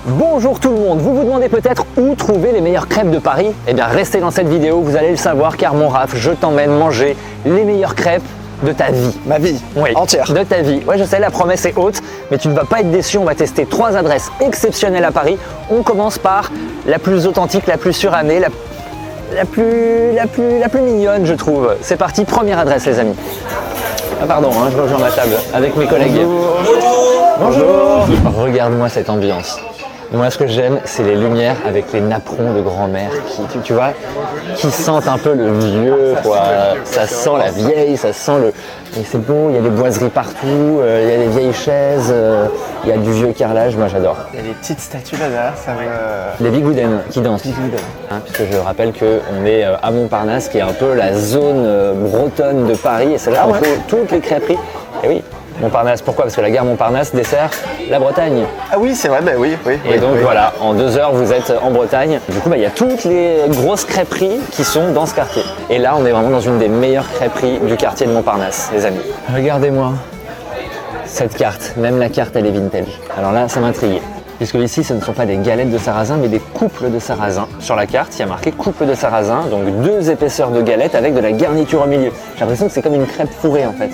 Bonjour tout le monde, vous vous demandez peut-être où trouver les meilleures crêpes de Paris? Eh bien restez dans cette vidéo, vous allez le savoir car mon Raph, je t'emmène manger les meilleures crêpes de ta vie. Ma vie, Oui, entière. de ta vie. Ouais, je sais, la promesse est haute, mais tu ne vas pas être déçu. On va tester 3 adresses exceptionnelles à Paris. On commence par la plus authentique, la plus surannée, la plus mignonne, je trouve. C'est parti, première adresse, les amis. Ah pardon, hein, je rejoins ma table avec mes collègues. Bonjour. Regarde-moi cette ambiance. Moi, ce que j'aime, c'est les lumières avec les napperons de grand-mère qui, tu vois, qui sentent un peu le vieux, quoi. Ça sent la vieille, ça sent le... Et c'est beau, il y a des boiseries partout, il y a des vieilles chaises, il y a du vieux carrelage, moi j'adore. Il y a des petites statues là derrière, ça me... Les bigoudens qui dansent. Hein, puisque je rappelle qu'on est à Montparnasse, qui est un peu la zone bretonne de Paris, et c'est là qu'on trouve toutes les crêperies. Et oui, Montparnasse, pourquoi? Parce que la gare Montparnasse dessert la Bretagne. Ah oui, c'est vrai, bah oui. Et donc voilà, en 2 heures, vous êtes en Bretagne. Du coup, il y a toutes les grosses crêperies qui sont dans ce quartier. Et là, on est vraiment dans une des meilleures crêperies du quartier de Montparnasse, les amis. Regardez-moi cette carte. Même la carte, elle est vintage. Alors là, ça m'intrigue. Puisque ici, ce ne sont pas des galettes de sarrasin, mais des couples de sarrasin. Sur la carte, il y a marqué couple de sarrasin, donc 2 épaisseurs de galettes avec de la garniture au milieu. J'ai l'impression que c'est comme une crêpe fourrée, en fait.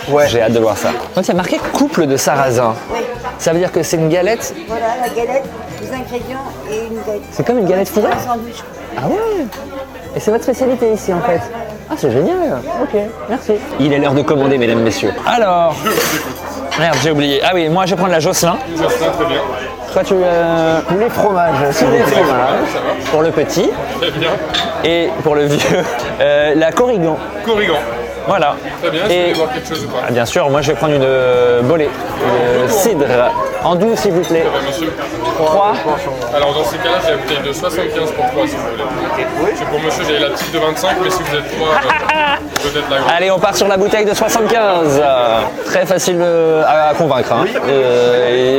Ouais. J'ai hâte de voir ça. Donc il y a marqué couple de sarrasin. Oui. Ça veut dire que c'est une galette. Voilà, la galette, les ingrédients et une galette. C'est comme une galette fourrée. Un sandwich. Ah ouais. Et c'est votre spécialité ici en fait. Ah c'est génial. Ok, merci. Il est l'heure de commander, mesdames, messieurs. Alors. Merde, j'ai oublié. Ah oui, moi je vais prendre la Jocelyn. Jocelyn, très bien. Toi tu Les fromages, tous les fromages. Pour le petit. Très bien. Et pour le vieux, la Corrigan. Corrigan. Voilà. Très bien, Et- je voulais voir quelque chose ou pas. Ah, bien sûr, moi je vais prendre une bolée. Cidre. En doux s'il vous plaît. Monsieur. 3. Alors dans ces cas-là, j'ai la bouteille de 75 pour 3 si vous voulez. C'est pour monsieur, j'ai la petite de 25, mais si vous êtes 3, peut-être la grande. Allez, on part sur la bouteille de 75. Très facile à convaincre. Hein.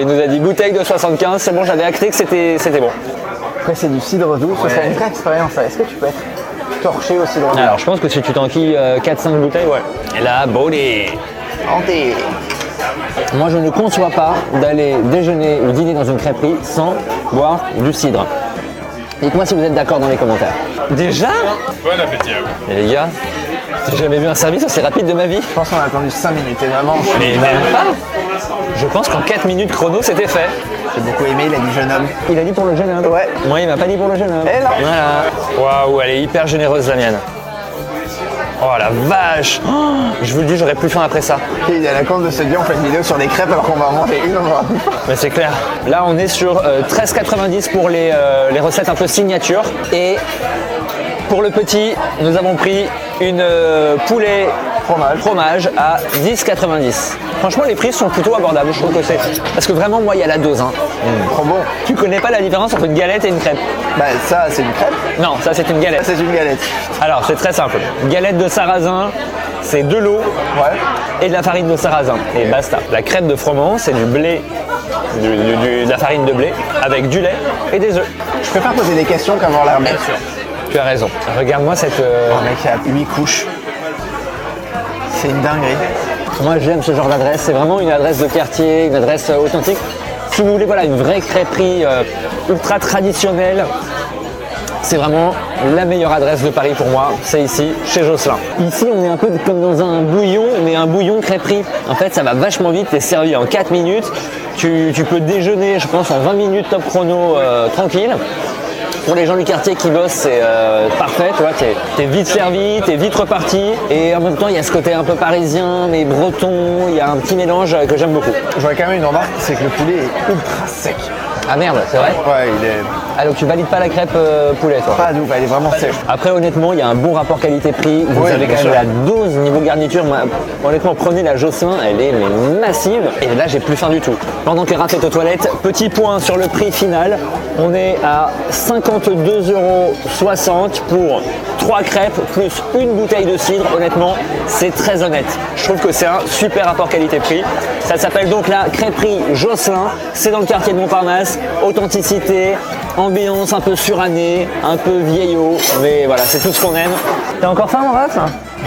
Il nous a dit bouteille de 75. C'est bon, j'avais acté que c'était bon. Après, c'est du cidre doux, ça c'est une vraie expérience. Ça. Est-ce que tu peux être torché au cidre doux? Alors, je pense que si tu t'enquilles 4-5 bouteilles, ouais. Et la bolée. Hanté. Moi, je ne conçois pas d'aller déjeuner ou dîner dans une crêperie sans boire du cidre. Dites-moi si vous êtes d'accord dans les commentaires. Déjà? Bon appétit à vous. Et les gars, j'ai jamais vu un service aussi rapide de ma vie. Je pense qu'on a attendu 5 minutes et vraiment, Mais même pas. Je pense qu'en 4 minutes chrono, c'était fait. j'ai beaucoup aimé, il a dit jeune homme. Il a dit pour le jeune homme. Ouais. Moi, il m'a pas dit pour le jeune homme. Eh non. Voilà. Waouh, elle est hyper généreuse, la mienne. Oh la vache. Oh, je vous le dis, j'aurais plus faim après ça. Et il a la compte de se dire on fait une vidéo sur des crêpes alors qu'on va en manger une, on va. Mais c'est clair. Là, on est sur 13,90 pour les recettes un peu signature. Et pour le petit, nous avons pris une poulet fromage à 10,90. Franchement, les prix sont plutôt abordables, je trouve que c'est. Parce que vraiment, moi, il y a la dose. Hein. Trop bon. Tu connais pas la différence entre une galette et une crêpe? Bah ça c'est une crêpe, Non, ça c'est une galette. ça c'est une galette. Alors, c'est très simple. Galette de sarrasin, c'est de l'eau Ouais. et de la farine de sarrasin. Et basta. La crêpe de froment, c'est du blé, de la farine de blé, avec du lait et des œufs. Je préfère poser des questions qu'avoir l'air bête. Tu as raison. Regarde-moi cette... Le mec il a 8 couches. C'est une dinguerie. Moi, j'aime ce genre d'adresse. C'est vraiment une adresse de quartier, une adresse authentique. Si vous voulez, voilà, une vraie crêperie ultra traditionnelle, c'est vraiment la meilleure adresse de Paris pour moi. C'est ici, chez Jocelyn. Ici, on est un peu comme dans un bouillon, mais un bouillon crêperie. En fait, ça va vachement vite. T'es servi en 4 minutes. Tu peux déjeuner, je pense, en 20 minutes top chrono tranquille. Pour les gens du quartier qui bossent, c'est parfait, tu vois, t'es vite servi, t'es vite reparti. Et en même temps, il y a ce côté un peu parisien, mais breton, il y a un petit mélange que j'aime beaucoup. Je vois quand même une remarque, c'est que le poulet est ultra sec. Ah merde, c'est vrai? Ouais, il est Ah donc tu valides pas la crêpe poulet, toi? pas doux, elle est vraiment sèche. Après, honnêtement, il y a un bon rapport qualité-prix. Vous Oui, avez bien quand même sûr. la dose niveau garniture. Moi, honnêtement, prenez la Jocelyn, elle est mais massive. Et là, j'ai plus faim du tout. Pendant que Raph est aux toilettes, petit point sur le prix final. On est à 52,60 € pour 3 crêpes plus une bouteille de cidre. Honnêtement, c'est très honnête. Je trouve que c'est un super rapport qualité-prix. Ça s'appelle donc la crêperie Jocelyn. C'est dans le quartier de Montparnasse. Authenticité, ambiance un peu surannée, un peu vieillot. Mais voilà, c'est tout ce qu'on aime. T'as encore faim, mon Raph?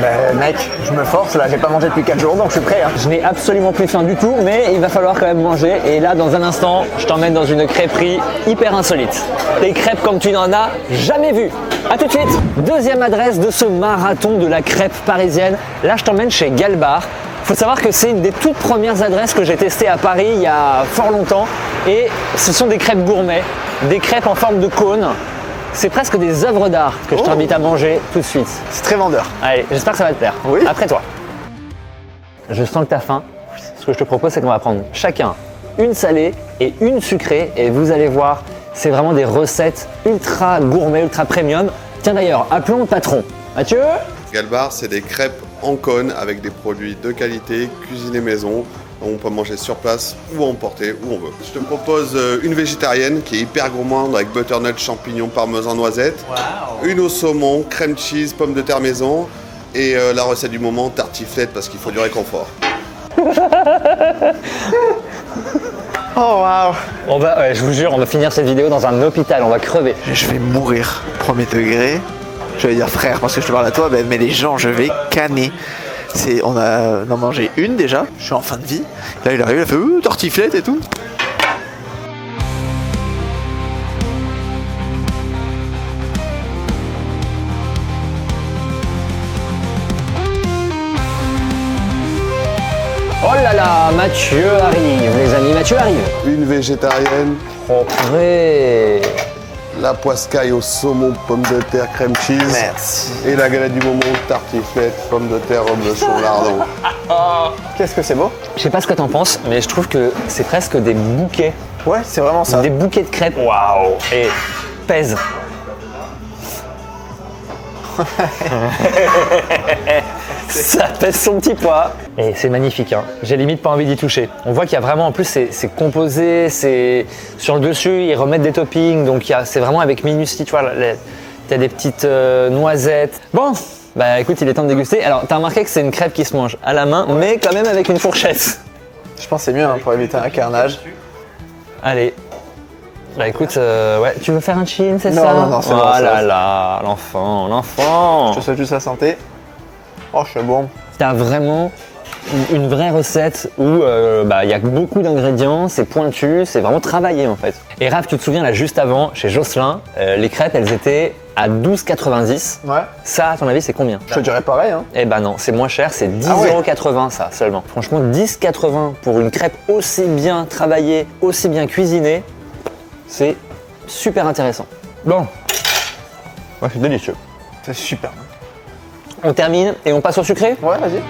Bah mec, je me force là, j'ai pas mangé depuis 4 jours donc je suis prêt. Hein. Je n'ai absolument plus faim du tout, mais il va falloir quand même manger. Et là, dans un instant, je t'emmène dans une crêperie hyper insolite. Des crêpes comme tu n'en as jamais vues. A tout de suite. Deuxième adresse de ce marathon de la crêpe parisienne. Là, je t'emmène chez Galbar. Il faut savoir que c'est une des toutes premières adresses que j'ai testées à Paris il y a fort longtemps. Et ce sont des crêpes gourmets, des crêpes en forme de cône. C'est presque des œuvres d'art que je t'invite à manger tout de suite. C'est très vendeur. Allez, j'espère que ça va te plaire. Oui. Après toi. Je sens que tu as faim. Ce que je te propose, c'est qu'on va prendre chacun une salée et une sucrée. Et vous allez voir, c'est vraiment des recettes ultra gourmet, ultra premium. Tiens d'ailleurs, appelons le patron. Mathieu? Galbar, c'est des crêpes en cône avec des produits de qualité, cuisinés maison. On peut manger sur place ou emporter où on veut. Je te propose une végétarienne qui est hyper gourmande avec butternut, champignons, parmesan, noisettes. Wow. Une au saumon, crème cheese, pommes de terre maison. Et la recette du moment, tartiflette parce qu'il faut du réconfort. Oh waouh. Je vous jure, on va finir cette vidéo dans un hôpital, on va crever. Je vais mourir, premier degré. Je vais dire frère parce que je te parle à toi, mais les gens, je vais canner. On a en mangé une déjà, je suis en fin de vie. Là il arrive, il a fait tartiflette et tout. Oh là là, Mathieu arrive, les amis, Mathieu arrive. Une végétarienne, Oh purée. la poiscaille au saumon, pommes de terre, crème cheese. Merci. Et la galette du moment, tartiflette, pommes de terre, reblochon, lardon. Qu'est-ce que c'est beau? Je sais pas ce que t'en penses, mais je trouve que c'est presque des bouquets. Ouais, c'est vraiment ça. Des bouquets de crêpes. Waouh. Et pèse. Ça pèse son petit poids. Et c'est magnifique, hein. J'ai limite pas envie d'y toucher. On voit qu'il y a vraiment, en plus c'est composé, c'est sur le dessus, ils remettent des toppings, donc c'est vraiment avec minutie, tu vois, t'as des petites noisettes. Bon, bah écoute, il est temps de déguster. Alors, t'as remarqué que c'est une crêpe qui se mange à la main, mais quand même avec une fourchette. Je pense que c'est mieux hein, pour éviter un carnage. Allez. Bah écoute, ouais, tu veux faire un chin, c'est Non, ça? non, c'est bon, Oh ça là va. là, l'enfant. Je te souhaite juste la santé. Oh, je suis bon. T'as vraiment une vraie recette où il y a beaucoup d'ingrédients, c'est pointu, c'est vraiment travaillé en fait. Et Raph, tu te souviens là juste avant, chez Jocelyn, les crêpes elles étaient à 12,90. Ouais. Ça, à ton avis, c'est combien? Je te dirais pareil. Hein. Eh ben non, c'est moins cher, c'est 10,80 Ah ouais. ça seulement. Franchement, 10,80 pour une crêpe aussi bien travaillée, aussi bien cuisinée, c'est super intéressant. Bon, ouais, c'est délicieux. C'est super. On termine et on passe au sucré? Ouais, vas-y.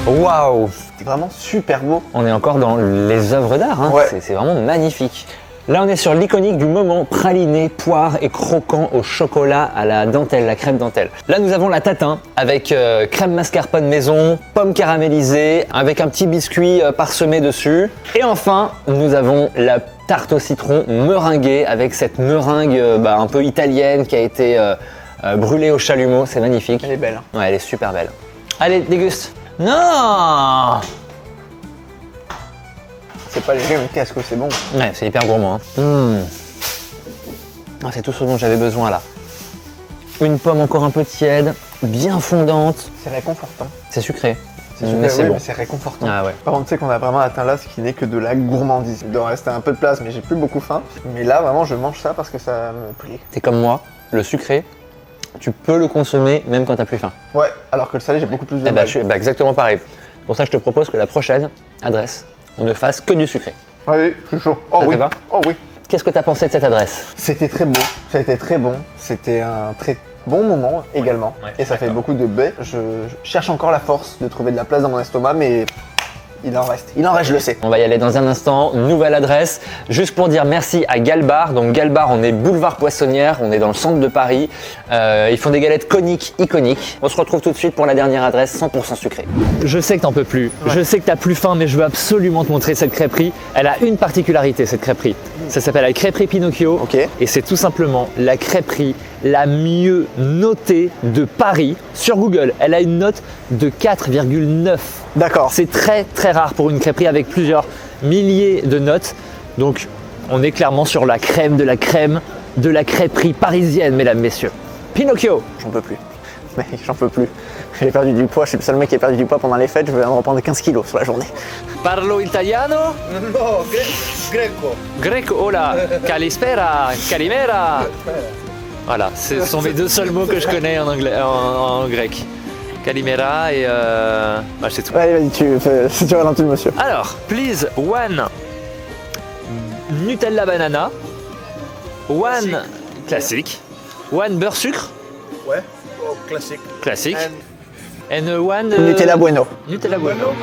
Waouh! C'est vraiment super beau. On est encore dans les œuvres d'art, hein. Ouais. C'est vraiment magnifique. Là, on est sur l'iconique du moment, praliné, poire et croquant au chocolat à la dentelle, la crème dentelle. Là, nous avons la tatin avec crème mascarpone maison, pommes caramélisées, avec un petit biscuit parsemé dessus. Et enfin, nous avons la tarte au citron meringuée avec cette meringue un peu italienne qui a été brûlée au chalumeau. C'est magnifique. Elle est belle. Hein. Ouais, elle est super belle. Allez, déguste. Non! C'est pas léger, mais qu'est-ce que c'est bon. Ouais, c'est hyper gourmand. Hein. Ah, c'est tout ce dont j'avais besoin là. Une pomme encore un peu tiède, bien fondante. C'est réconfortant. C'est sucré. C'est super, mais c'est oui, bon. mais c'est réconfortant. Ah ouais. Par contre, tu sais qu'on a vraiment atteint là ce qui n'est que de la gourmandise. Il doit rester un peu de place, mais j'ai plus beaucoup faim. Mais là, vraiment, je mange ça parce que ça me plaît. T'es comme moi, le sucré, tu peux le consommer même quand t'as plus faim. Ouais, alors que le salé, j'ai beaucoup plus de Eh mal. exactement pareil. C'est pour ça que je te propose que la prochaine adresse, on ne fasse que du sucré. Oui, je suis chaud. Oh Ça te oui. va Oh oui. Qu'est-ce que t'as pensé de cette adresse? C'était très beau, ça a été très bon. C'était un très bon moment également. Ouais, et ça fait beaucoup de baies. Je cherche encore la force de trouver de la place dans mon estomac, mais il en reste, je le sais. On va y aller dans un instant, nouvelle adresse. Juste pour dire merci à Galbar. Donc Galbar, on est boulevard Poissonnière, on est dans le centre de Paris. Ils font des galettes coniques, iconiques. On se retrouve tout de suite pour la dernière adresse, 100% sucrée. Je sais que t'en peux plus, je sais que t'as plus faim, mais je veux absolument te montrer cette crêperie. Elle a une particularité, cette crêperie. Ça s'appelle la crêperie Pinocchio. Ok. Et c'est tout simplement la crêperie la mieux notée de Paris sur Google. Elle a une note de 4,9. D'accord. C'est très très rare pour une crêperie avec plusieurs milliers de notes. Donc on est clairement sur la crème de la crème de la crêperie parisienne, mesdames, messieurs. Pinocchio. J'en peux plus. Mais j'en peux plus. J'ai perdu du poids, je suis le seul mec qui a perdu du poids pendant les fêtes, je vais en reprendre 15 kilos sur la journée. Parlo italiano? No, greco. Greco, oh là, calispera, calimera. Voilà, ce sont mes deux seuls mots que je connais en anglais, en grec. Calimera et bah, c'est tout. Allez, vas-y, tu ralentis le monsieur. Alors, please, one Nutella banana, one classique, one beurre sucre, Ouais, oh, classique. classique, And and one Nutella bueno. Nutella bueno.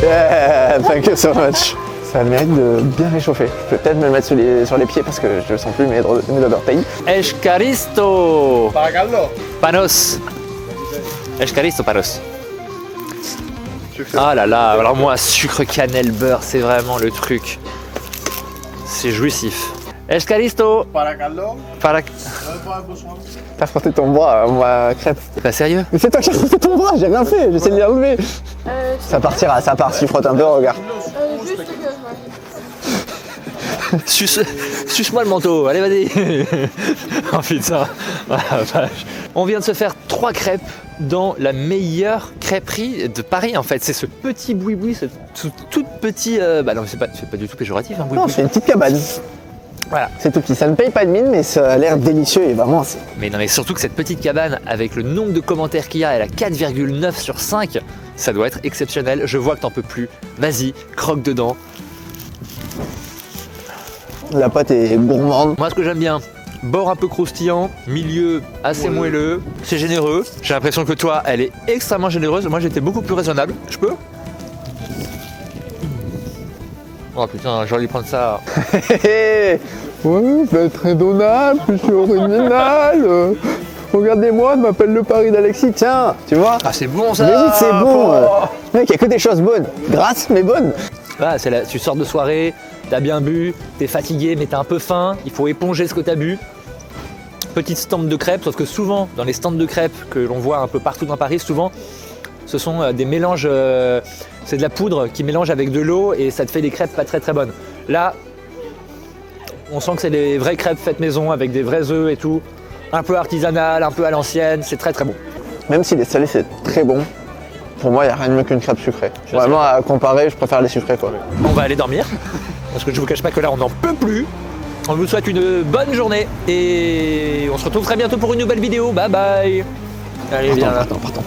Yeah, thank you so much. Ça a le mérite de bien réchauffer. Je peux peut-être me le mettre sur les pieds parce que je ne sens plus mes d'orteils. Escaristo, Paragallo. panos. Escaristo, panos. Ah là là, alors moi, sucre, cannelle, beurre, c'est vraiment le truc. C'est jouissif. Escaristo, Paragallo. para... T'as frotté ton bras à ma crêpe. T'es pas sérieux? Mais c'est toi qui as frotté ton bras, j'ai rien fait, j'essaie de l'enlever. Ça partira, ça part, si frotte un peu, regarde. Suce-moi le manteau, allez vas-y. Oh putain, oh la vache. On vient de se faire 3 crêpes dans la meilleure crêperie de Paris en fait. C'est ce petit boui-boui, ce tout petit... bah non, c'est pas du tout péjoratif, hein, Non, boui-boui. c'est une petite cabane. Voilà. C'est tout petit, ça ne paye pas de mine, mais ça a l'air délicieux et vraiment c'est... Mais non mais surtout que cette petite cabane, avec le nombre de commentaires qu'il y a, elle a 4,9 sur 5, ça doit être exceptionnel. Je vois que t'en peux plus. Vas-y, croque dedans. La pâte est gourmande. Moi ce que j'aime bien, bord un peu croustillant, milieu assez moelleux, c'est généreux. J'ai l'impression que toi, elle est extrêmement généreuse. Moi j'étais beaucoup plus raisonnable. Je peux? Oh putain, j'aurais dû prendre ça. Oui, vous êtes raisonnable, je suis original. Regardez-moi, je m'appelle le Paris d'Alexis. Tiens, tu vois? Ah c'est bon ça. Mais oui, c'est bon. Oh. Mec, il n'y a que des choses bonnes. Grasses, mais bonnes. Ah, tu sors de soirée, t'as bien bu, t'es fatigué mais t'as un peu faim, il faut éponger ce que t'as bu. Petite stand de crêpes, sauf que souvent dans les stands de crêpes que l'on voit un peu partout dans Paris, souvent ce sont des mélanges, c'est de la poudre qui mélange avec de l'eau et ça te fait des crêpes pas très très bonnes. Là, on sent que c'est des vraies crêpes faites maison avec des vrais œufs et tout, un peu artisanal, un peu à l'ancienne, c'est très très bon. Même si les salés c'est très bon, pour moi il n'y a rien de mieux qu'une crêpe sucrée. Vraiment à comparer, je préfère les sucrés quoi. On va aller dormir, parce que je vous cache pas que là on n'en peut plus. On vous souhaite une bonne journée et on se retrouve très bientôt pour une nouvelle vidéo. Bye bye. Allez, viens là. Partons.